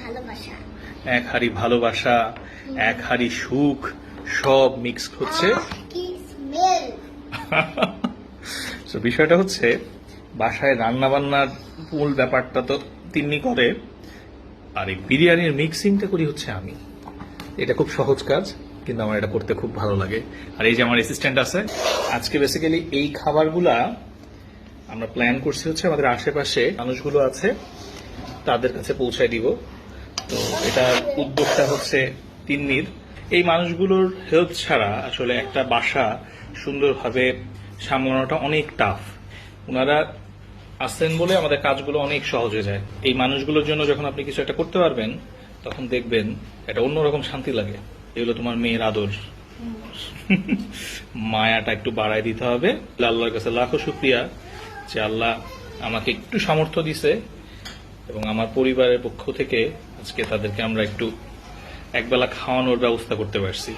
ভালোবাসা, এক হাড়ি ভালোবাসা, এক হাড়ি সুখ, সব মিক্স হচ্ছে। কি স্মেল! তো বিষয়টা হচ্ছে বাসায় রান্না বান্নার মূল ব্যাপারটা তো তিন্নি করে, আর এই বিরিয়ানির মিক্সিংটা করি হচ্ছে আমি। এটা খুব সহজ কাজ, কিন্তু আমার এটা করতে খুব ভালো লাগে। আর এই যে আমার অ্যাসিস্ট্যান্ট আছে, আজকে বেসিক্যালি এই খাবারগুলা আমরা প্ল্যান করছি হচ্ছে আমাদের আশেপাশে মানুষগুলো আছে তাদের কাছে পৌঁছায় দিব। তো এটার উদ্যোগটা হচ্ছে তিন্নির। এই মানুষগুলোর হেল্প ছাড়া আসলে একটা বাসা সুন্দরভাবে সামলানোটা অনেক টাফ। ওনারা আসেন বলে আমাদের কাজগুলো অনেক সহজ হয়ে যায়। এই মানুষগুলোর জন্য যখন আপনি কিছু একটা করতে পারবেন, তখন দেখবেন এটা অন্যরকম শান্তি লাগে। এগুলো তোমার মেয়ের আদর, মায়াটা একটু বাড়ায় দিতে হবে। আল্লাহর কাছে লাখো শুকরিয়া যে আল্লাহ আমাকে একটু সামর্থ্য দিছে এবং আমার পরিবারের পক্ষ থেকে আজকে তাদেরকে আমরা একটু একবেলা খাওয়ানোর ব্যবস্থা করতে পারছি।